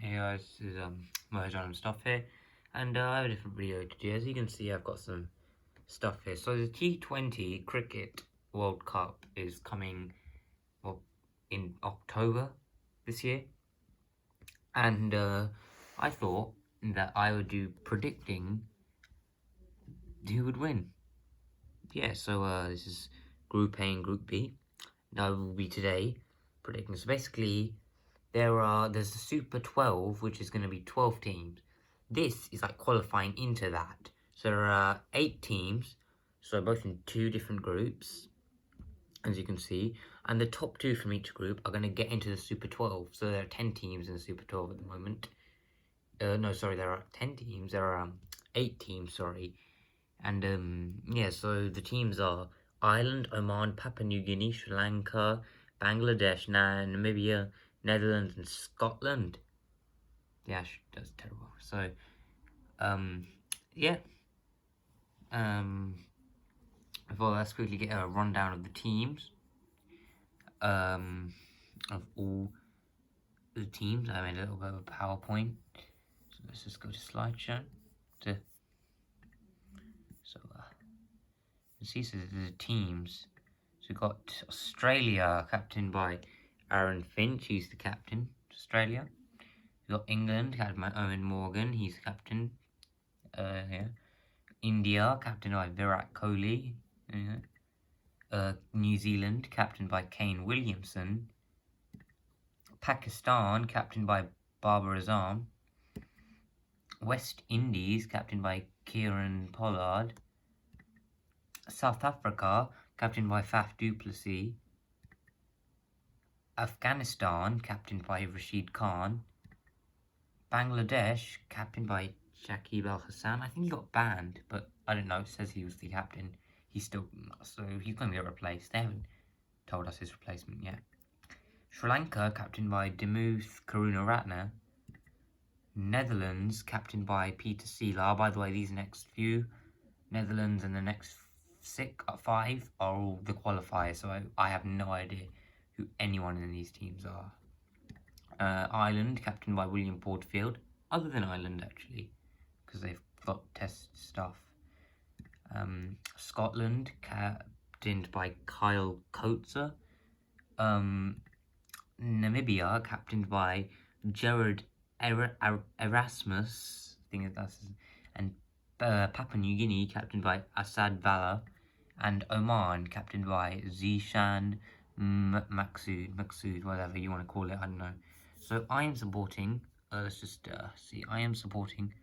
Hey guys, this is Mojo stuff here, and I have a different video to do. As you can see, I've got some stuff here. So the T20 Cricket World Cup is coming, well, in October this year, and I thought that I would do predicting who would win. Yeah, so this is Group A and Group B. Now I will be today predicting. So basically, there's the Super 12, which is going to be 12 teams. This is like qualifying into that. So there are 8 teams, so both in 2 different groups, as you can see. And the top 2 from each group are going to get into the Super 12. So there are 10 teams in the Super 12 at the moment. No, sorry, there are 10 teams. There are 8 teams, sorry. And yeah, so the teams are Ireland, Oman, Papua New Guinea, Sri Lanka, Bangladesh, Namibia, Netherlands, and Scotland. Yeah, that's terrible. So, yeah. Before let's quickly get a rundown of the teams. Of all the teams, I made a little bit of a PowerPoint. So let's just go to slideshow. You see, so the teams. So we've got Australia, captained by Aaron Finch. He's the captain. Australia. We've got England, captained by Owen Morgan. He's the captain. Yeah. India, captained by Virat Kohli. New Zealand, captained by Kane Williamson. Pakistan, captained by Babar Azam. West Indies, captained by Kieran Pollard. South Africa, captained by Faf du Plessis. Afghanistan, captained by Rashid Khan. Bangladesh, captained by Shakib Al Hassan. I think he got banned, but I don't know. It says he was the captain. He's still, so he's going to get replaced. They haven't told us his replacement yet. Sri Lanka, captained by Dimuth Karunaratne. Netherlands, captained by Peter Seelar. By the way, these next few, Netherlands and the next 5 are all the qualifiers, so I have no idea who anyone in these teams are. Ireland, captained by William Porterfield, other than Ireland actually, because they've got test stuff. Scotland, captained by Kyle Coetzer. Namibia, captained by Gerard Erasmus, I think that's his, and Papua New Guinea, captained by Asad Vala, and Oman, captained by Zishan Maksud, whatever you want to call it, I don't know. So I am supporting, let's just see, I am supporting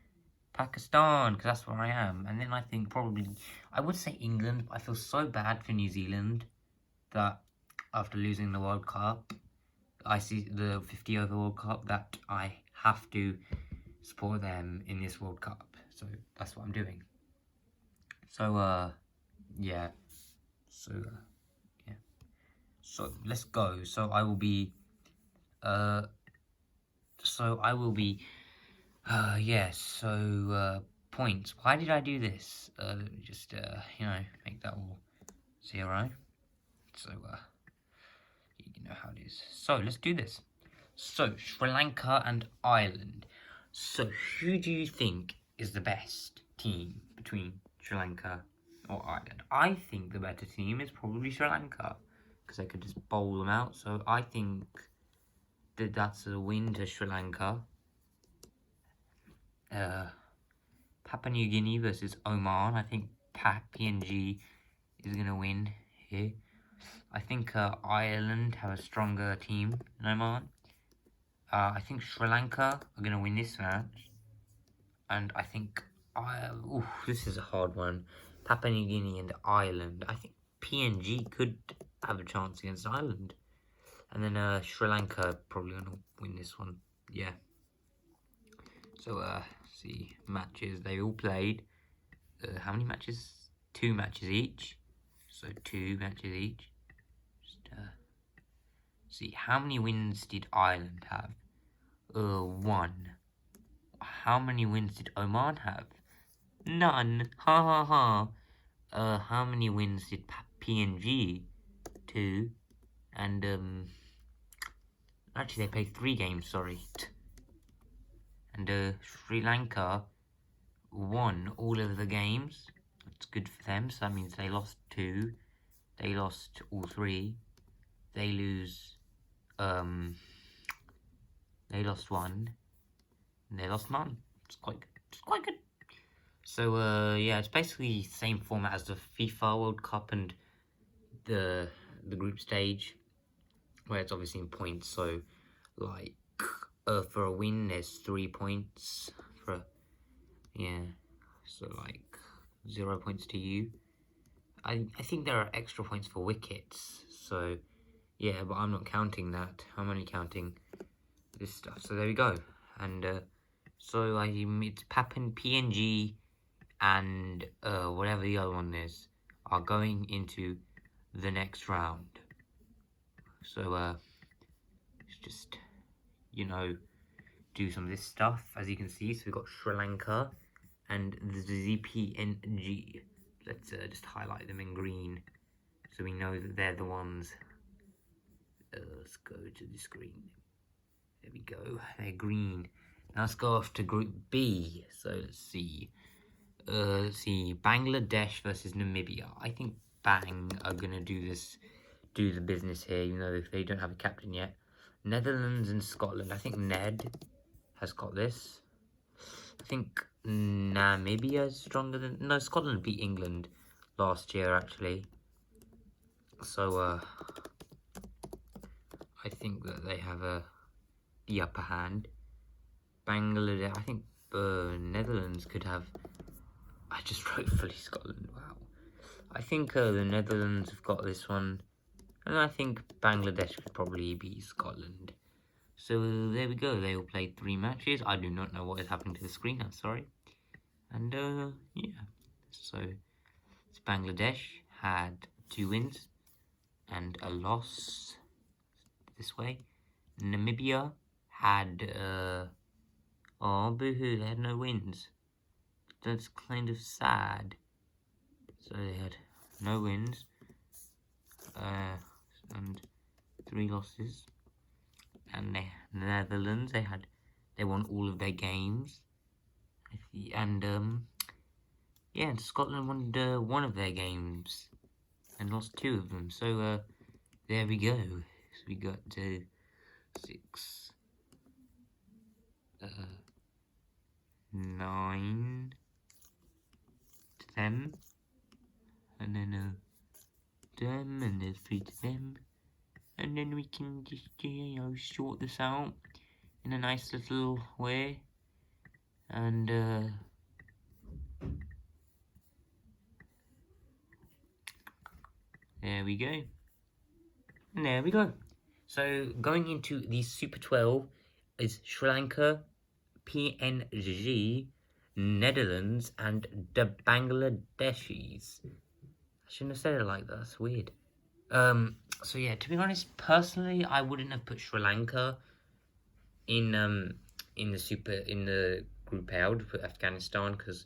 Pakistan, because that's where I am. And then I think probably, I would say England, but I feel so bad for New Zealand that after losing the World Cup, I see the 50 over World Cup, that I have to support them in this World Cup. So that's what I'm doing. So, yeah. So, yeah. So let's go. So I will be, points. Why did I do this? Let me just, make that all 0. So, you know how it is. So let's do this. So Sri Lanka and Ireland. So who do you think is the best team between Sri Lanka or Ireland? I think the better team is probably Sri Lanka, because they could just bowl them out. So I think that that's a win to Sri Lanka. Papua New Guinea versus Oman. I think PNG is going to win here. I think Ireland have a stronger team than Oman. I think Sri Lanka are going to win this match. And I think, this is a hard one. Papua New Guinea and Ireland. I think PNG could have a chance against Ireland. And then Sri Lanka probably going to win this one. Yeah. So, see, matches. They all played. How many matches? 2 matches each. So 2 matches each. Just see, how many wins did Ireland have? 1. How many wins did Oman have? None. Ha ha ha. How many wins did PNG? 2. And actually they played 3 games. Sorry. And Sri Lanka won all of the games. It's good for them. So that means they lost 2. They lost all 3. They lose. They lost 1. And they lost none. It's quite good. It's quite good. So yeah, it's basically the same format as the FIFA World Cup and the group stage, where it's obviously in points. So like for a win, there's 3 points. So like 0 points to you. I think there are extra points for wickets. So yeah, but I'm not counting that. I'm only counting this stuff. So there we go. And so it's Papan, PNG, and whatever the other one is, are going into the next round. So let's just, do some of this stuff. As you can see, so we've got Sri Lanka and the ZPNG. Let's just highlight them in green so we know that they're the ones. Let's go to the screen. There we go. They're green. Now let's go off to Group B. So let's see. Bangladesh versus Namibia. I think Bang are gonna do the business here, even though they don't have a captain yet. Netherlands and Scotland. I think Ned has got this. I think Namibia is stronger than... No, Scotland beat England last year, actually. So, I think that they have the upper hand. Bangladesh, I think Netherlands could have... I just wrote fully Scotland, wow. I think the Netherlands have got this one. And I think Bangladesh could probably beat Scotland. So there we go, they all played 3 matches. I do not know what is happening to the screen, I'm sorry. And yeah, so Bangladesh had 2 wins and a loss this way. Namibia had, oh boohoo, they had no wins. That's kind of sad. So they had no wins, and 3 losses. And the Netherlands, they won all of their games. And yeah, and Scotland won one of their games and lost 2 of them. So there we go. So we got 6, 9, 10, and then them, and there's 3 to them. And then we can just, sort this out in a nice little way. And, there we go. And there we go. So, going into the Super 12 is Sri Lanka, PNG, Netherlands, and the Bangladeshis. I shouldn't have said it like that, that's weird. So yeah, to be honest, personally, I wouldn't have put Sri Lanka in the group A. I would have put Afghanistan because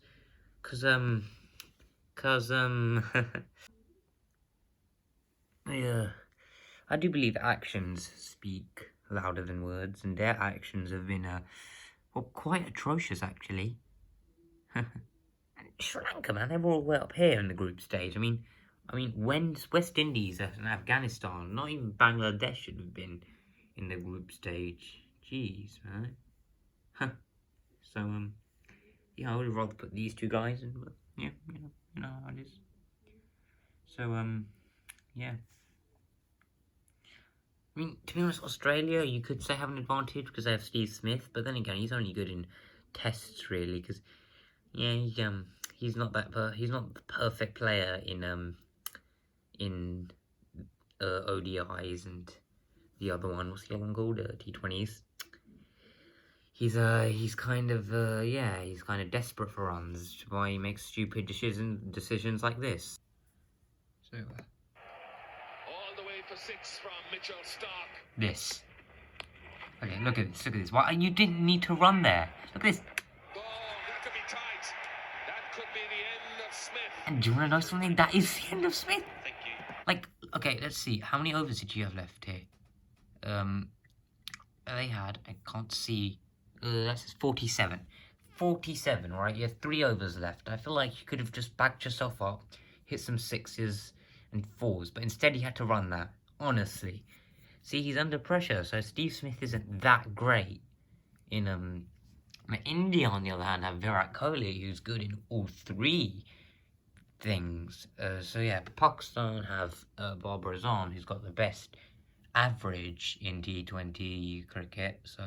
yeah, I do believe actions speak louder than words, and their actions have been well, quite atrocious actually. And Sri Lanka, man, they were all way up here in the group stage. I mean, when West Indies and Afghanistan, not even Bangladesh should have been in the group stage. Jeez, man. So, yeah, I would have rather put these 2 guys in, but yeah, you know how it is. So, yeah. I mean, to be honest, Australia, you could say have an advantage because they have Steve Smith, but then again, he's only good in tests, really, because, yeah, he's not he's not the perfect player in ODIs and the other one, what's the other one called? T20s. He's kind of he's kind of desperate for runs, which is why he makes stupid decisions like this. So all the way for 6 from Mitchell Stark. This. Okay, look at this. Why you didn't need to run there? Look at this. Oh, that could be tight. That could be the end of Smith. And do you want to know something? That is the end of Smith. Thank you. Like, okay, let's see. How many overs did you have left here? They had, I can't see That's 47. 47, right? You have 3 overs left. I feel like you could have just backed yourself up, hit some 6s and 4s, but instead he had to run that. Honestly. See, he's under pressure, so Steve Smith isn't that great in India, on the other hand, have Virat Kohli, who's good in all 3 things. So yeah, Pakistan have Babar Azam, who's got the best average in T20 cricket, so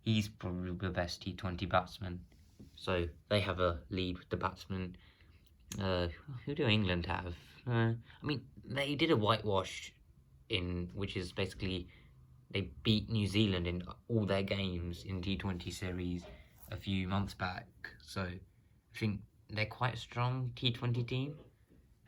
he's probably the best T20 batsman. So they have a lead with the batsman. Who do England have? I mean, they did a whitewash which is basically they beat New Zealand in all their games in T20 series a few months back. So I think they're quite a strong T20 team.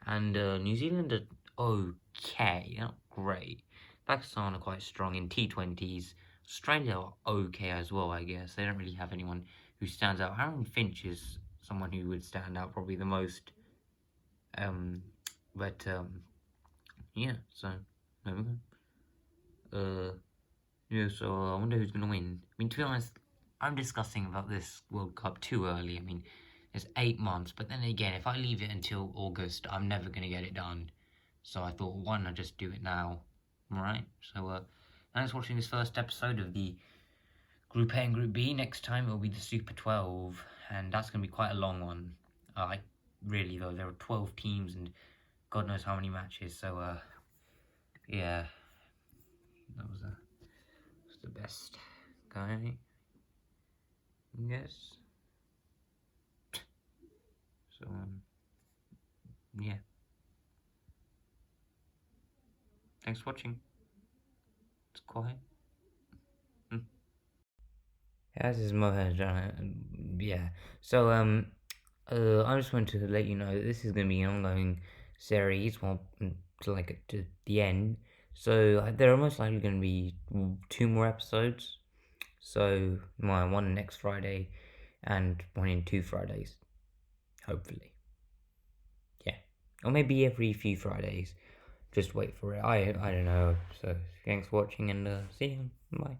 And New Zealand are okay, not great. Pakistan are quite strong in T20s. Australia are okay as well, I guess. They don't really have anyone who stands out. Aaron Finch is someone who would stand out probably the most. Um, but yeah, so there we go. Yeah, so I wonder who's gonna win. I mean, to be honest, I'm discussing about this World Cup too early. I mean, it's 8 months, but then again, if I leave it until August, I'm never gonna get it done. So I thought, why not just do it now? Alright, so thanks for watching this first episode of the Group A and Group B. Next time it'll be the Super 12, and that's gonna be quite a long one. Really though, there are 12 teams and God knows how many matches, so yeah, that was the best guy, yes. So yeah, thanks for watching. It's quiet. As is Mohaj, yeah. So I just want to let you know that this is going to be an ongoing series, well, to the end. So there are most likely going to be 2 more episodes. So one next Friday, and one in 2 Fridays, hopefully. Yeah, or maybe every few Fridays. Just wait for it. I don't know. So thanks for watching, and see you. Bye.